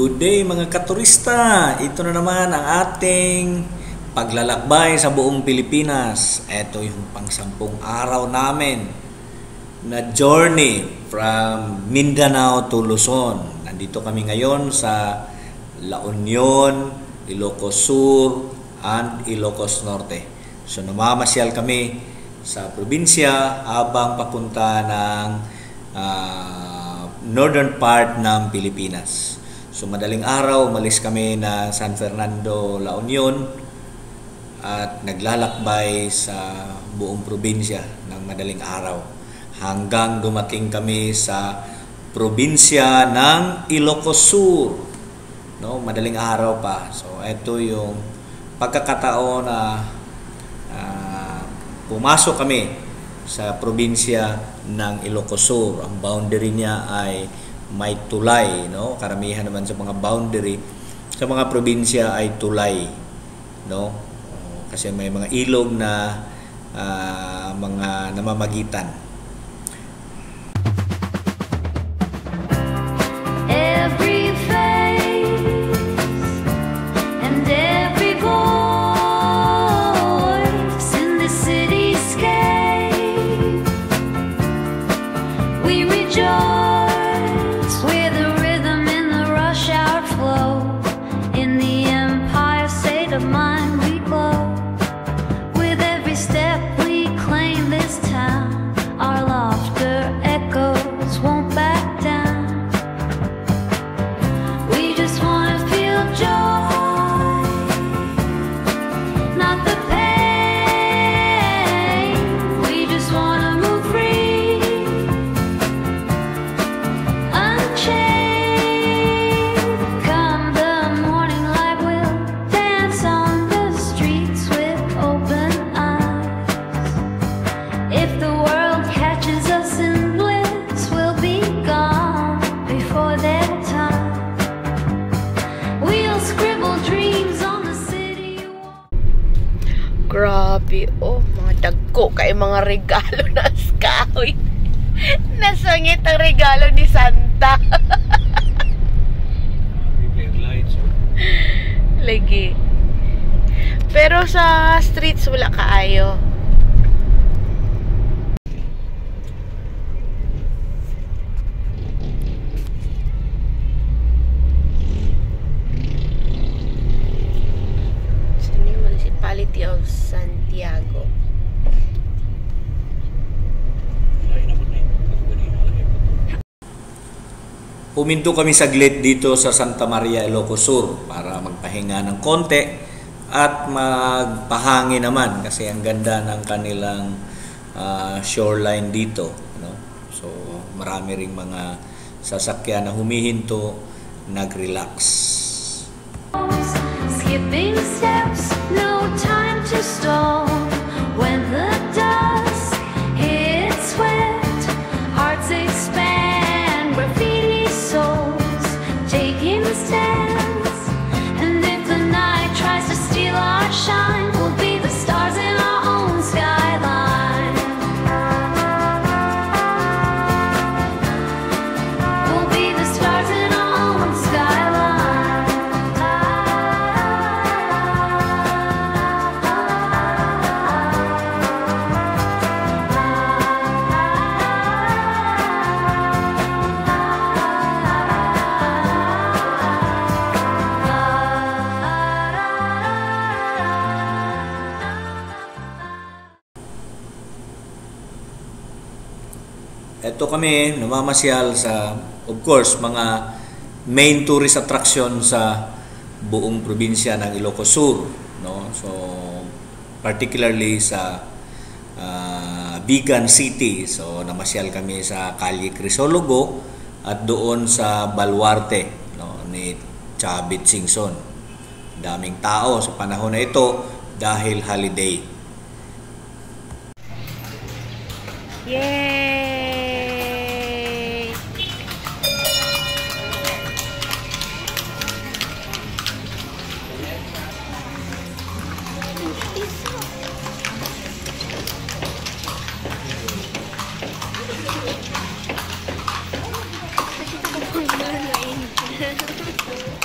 Good day mga katurista! Ito na naman ang ating paglalakbay sa buong Pilipinas. Ito yung pang-10 araw namin na journey from Mindanao to Luzon. Nandito kami ngayon sa La Union, Ilocos Sur, and Ilocos Norte. So namamasyal kami sa probinsya habang papunta ng northern part ng Pilipinas. So madaling araw, umalis kami na San Fernando, La Union at naglalakbay sa buong probinsya ng madaling araw hanggang dumating kami sa probinsya ng Ilocos Sur. No, madaling araw pa. So ito yung pagkakataon na pumasok kami sa probinsya ng Ilocos Sur. Ang boundary niya ay may tulay, no? Karamihan naman sa mga boundary sa mga probinsya ay tulay, no? Kasi may mga ilog na mga namamagitan. Every face and every voice in the cityscape, we rejoice. Grabe, oh, mga dagko kay mga regalo na skahoy. Nasangit ang regalo ni Santa. Lagi. Pero sa streets wala kaayo. Municipality of Santiago. Puminto kami saglit dito sa Santa Maria, Ilocos Sur para magpahinga ng konti at magpahangin naman kasi ang ganda ng kanilang shoreline dito, no? So marami ring mga sasakyan na humihinto, nag-relax. Skipping steps, no time to stall. When the dust hits wet, hearts expand, graffiti souls taking stands. And if the night tries to steal our shine, we'll be the stars in our own skyline. We'll be the stars in our own skyline. Ito kami namamasyal sa, of course, mga main tourist attraction sa buong probinsya ng Ilocos Sur, no? So particularly sa Vigan City. So namasyal kami sa Calle Crisologo at doon sa Baluarte, no, ni Chavit Singson. Daming tao sa panahon na ito dahil holiday. Yay!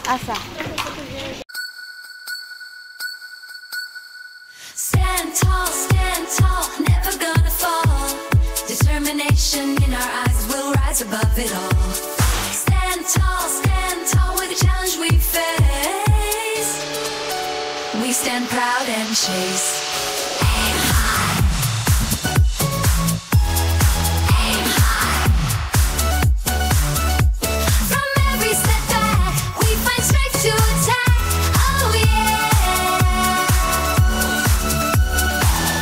Asa? Stand tall, never gonna fall. Determination in our eyes, we'll rise above it all. Stand tall with the challenge we face. We stand proud and chase. Aim high. Aim high. From every setback, we find strength to attack. Oh yeah.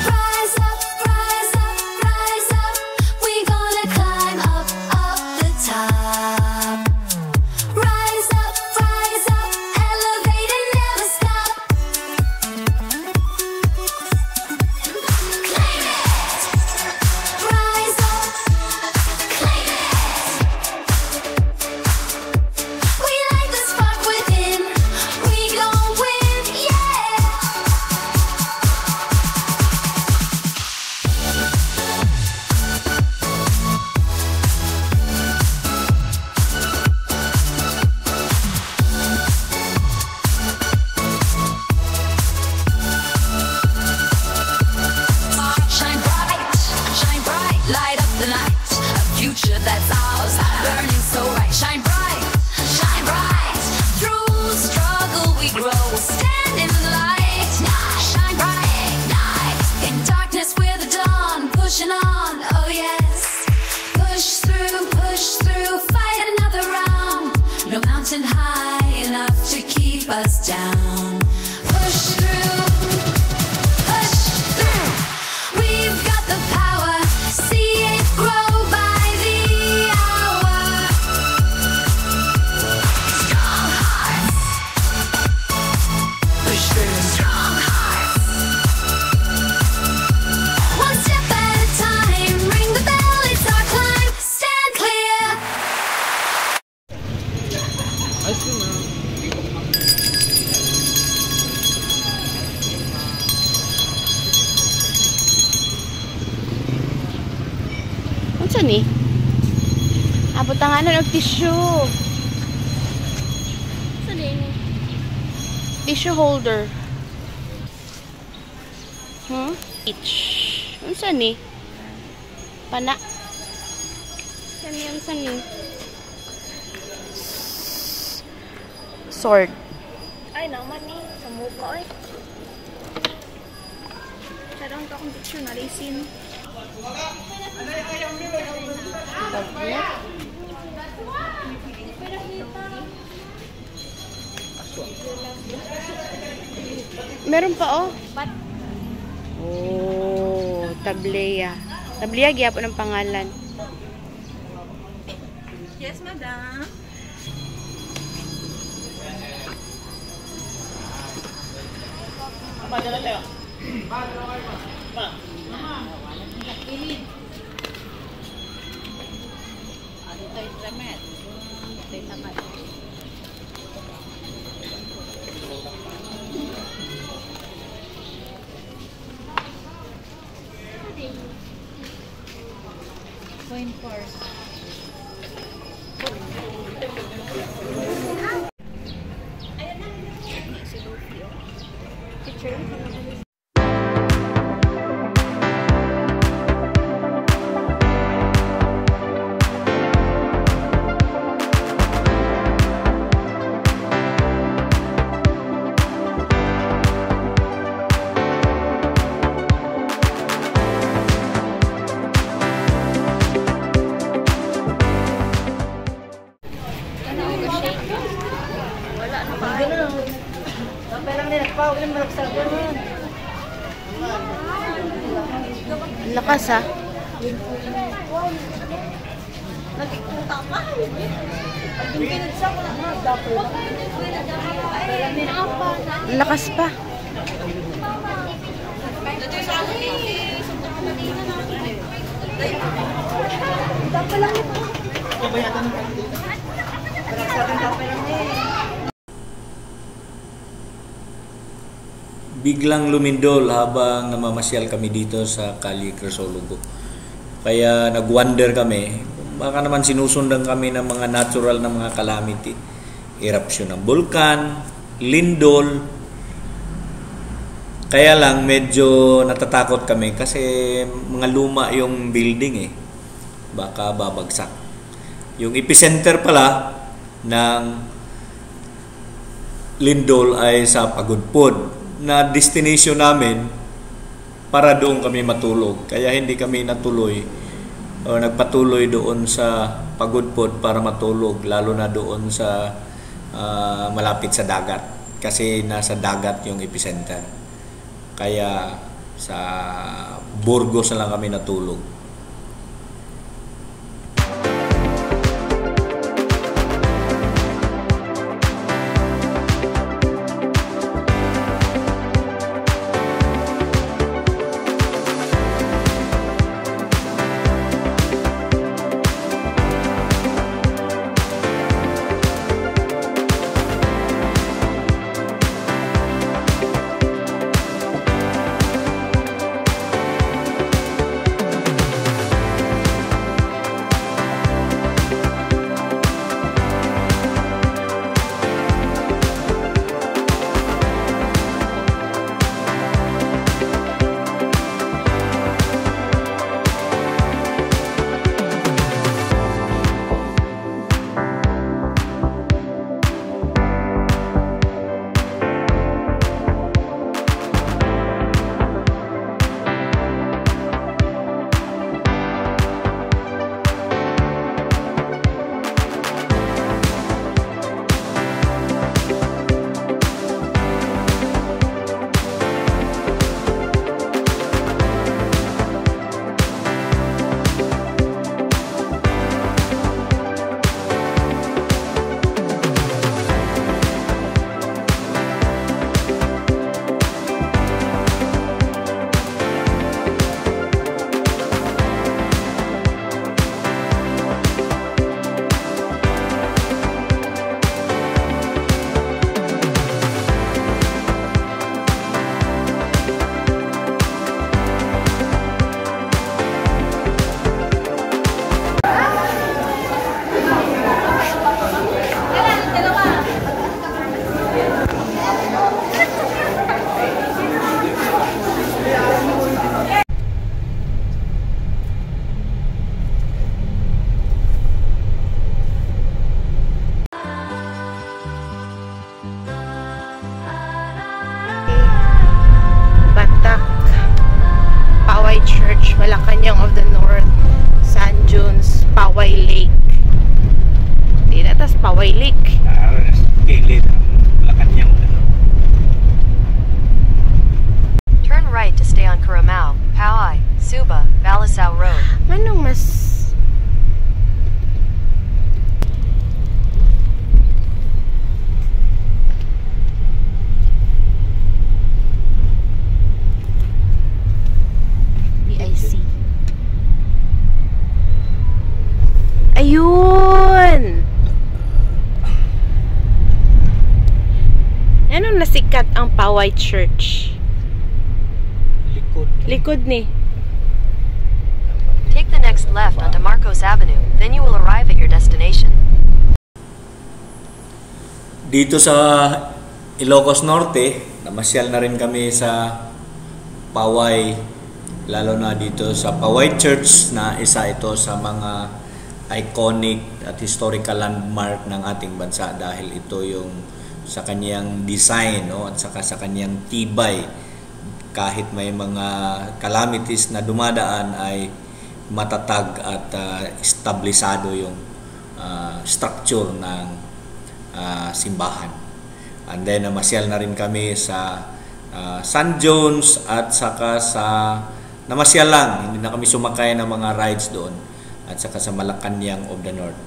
Rise up, rise up, rise up. We gonna climb up the top. Rise up, elevate and never stop. Claim it. Rise up, claim it. We light the spark within. We gon' win, yeah. Shine bright, light up the night. A future that's ours, burning so bright. Shine bright, through struggle we grow. Stand in the light, shine bright. In darkness we're the dawn, pushing on, oh yes. Push through, fight another round. No mountain high enough to keep us down. Push through. We've got the power, see it grow by the hour. Strong hearts, push through. Strong hearts. One step at a time, ring the bell, it's our climb. Stand clear. Unsa ni? Abutanganan og tissue. Unsa ni? Tissue holder. Each. Unsa ni? Pana. Unsa ni? Sword. Ay, naman ni. Sa mukha, eh. Siya daw akong picture na resin. Meron pa, oh. Oh, tableya. Tableya, gyapon ang pangalan. Yes, madam. Coin purse. Lakas, ha? Lakas pa. Biglang lumindol habang namamasyal kami dito sa Kali Crisologo. Kaya nag-wonder kami, baka naman sinusundan kami ng mga natural na mga calamity. erupsyon ng bulkan, lindol. Kaya lang medyo natatakot kami kasi mga luma yung building eh. Baka babagsak. Yung epicenter pala ng lindol ay sa Pagudpod na destination namin para doon kami matulog. Kaya hindi kami natuloy o nagpatuloy doon sa Pagudpod para matulog, lalo na doon sa malapit sa dagat kasi nasa dagat yung epicenter. Kaya sa Burgos na lang kami natulog. Malacanang of the North, San Junes, Poway Lake. Di na, tas Poway Lake. Turn right to stay on Coramao, Poway, Suba, Balisao Road. Anong mas... Ayun! Anong nasikat ang Poway Church? Likod ni. Take the next left onto Marcos Avenue, then you will arrive at your destination. Dito sa Ilocos Norte, namasyal na rin kami sa Poway, lalo na dito sa Poway Church na isa ito sa mga iconic at historical landmark ng ating bansa dahil ito yung sa kanyang design, no, at saka sa kanyang tibay. Kahit may mga calamities na dumadaan ay matatag at establisado yung structure ng simbahan. And then namasyal na rin kami sa San Junes at saka sa namasyal lang, hindi na kami sumakay ng mga rides doon, at saka sa Malacanang of the North.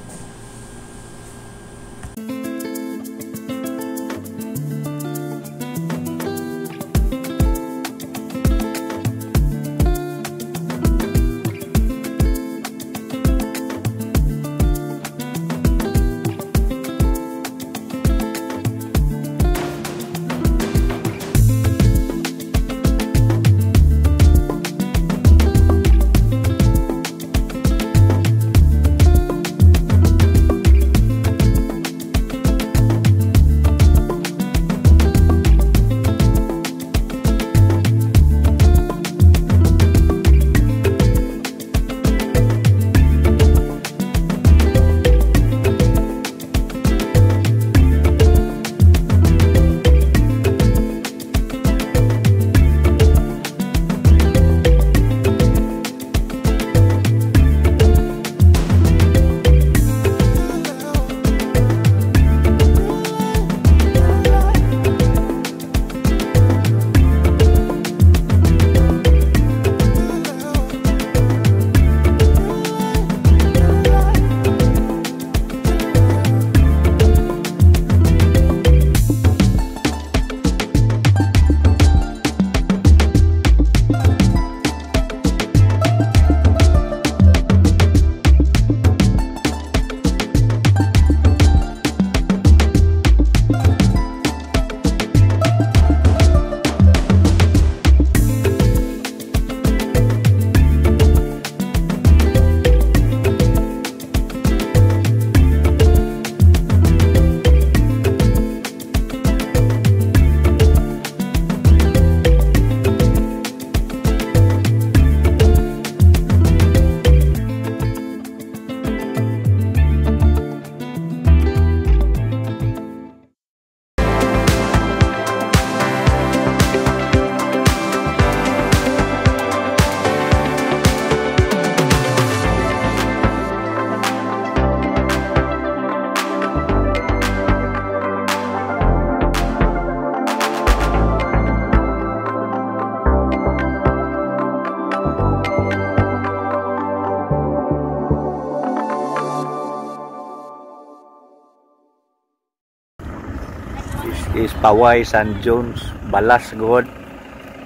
This is Paway, San Jones, Balas God.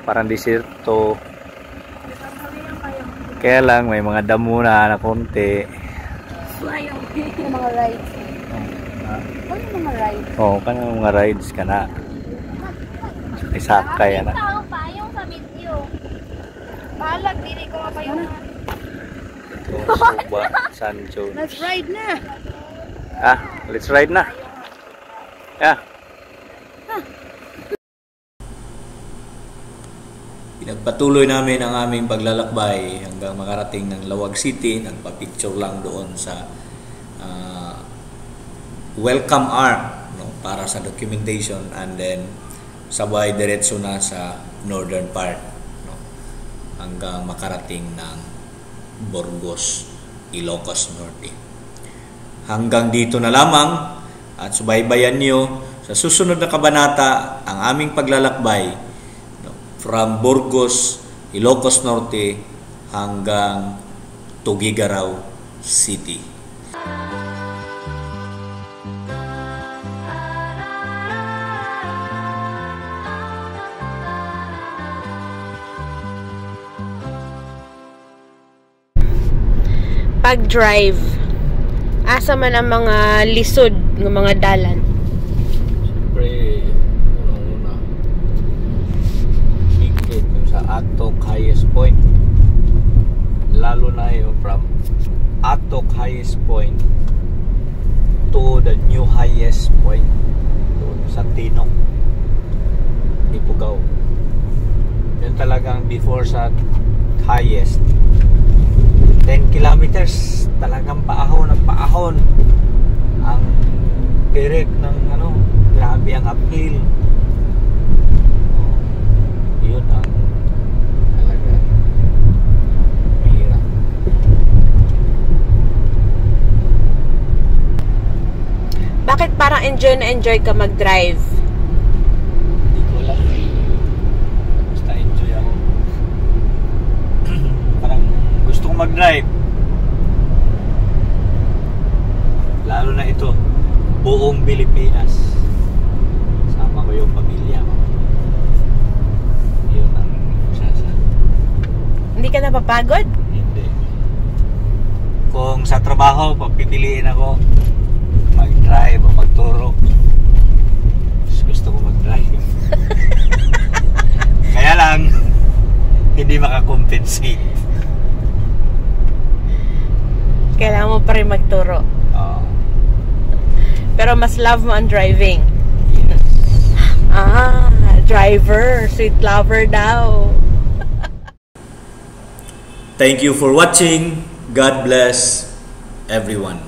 Parang desierto. Kaya lang may mga damo na konti. Yung mga rides. Ano yung mga rides? Oo, kanang mga rides ka na. Sakay na. Tao pa yung sa video. Balag, dili ko pa yung... Suba, San Jones. Let's ride na. Let's ride na. Yeah. Pinagpatuloy namin ang aming paglalakbay hanggang makarating ng Lawag City. Nagpa-picture lang doon sa welcome arc, no, para sa documentation, and then sabay diretso na sa northern part, no, hanggang makarating ng Burgos, Ilocos Norte. Hanggang dito na lamang at subaybayan nyo sa susunod na kabanata ang aming paglalakbay, no, from Burgos, Ilocos Norte hanggang Tuguegarao City. Pag-drive, asa man ang mga lisod ng mga dalan? Siyempre, una-una, higit sa Atok highest point. Lalo na yung from Atok highest point to the new highest point doon sa Tinok, Ifugao. Yan talagang before sa highest 10 kilometers, talagang paahon at paahon ang direct ng grabe ang uphill. Yun ang talaga mahirap. Bakit parang enjoy na enjoy ka mag-drive? Hindi ko alam. Basta enjoy ako. Parang gusto kong mag-drive. Lalo na ito, buong Pilipinas. Sama ko yung pamilya ko. Yun ang sasabi. Hindi ka napapagod? Hindi. Kung sa trabaho, papipiliin ako mag-drive o magturo. Gusto ko mag-drive. Kaya lang, hindi makakompensate. Kailangan mo pa rin magturo. Oo. Pero mas love mo ang driving. Yes. Driver. Sweet lover daw. Thank you for watching. God bless everyone.